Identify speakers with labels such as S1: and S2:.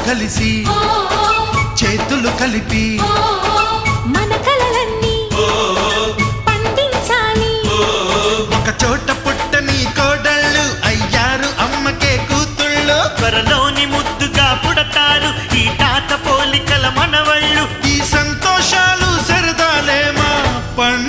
S1: కలిసి చేతులు కలిపి
S2: మన కలలన్నీ పండించాలి.
S1: ఒక చోట పుట్టని కోడళ్ళు అయ్యారు అమ్మకే కూతుళ్ళు.
S3: త్వరలోని ముద్దుగా పుడతారు ఈ తాత పోలికల మనవళ్ళు.
S1: ఈ సంతోషాలు సరదాలే మా పండుగ.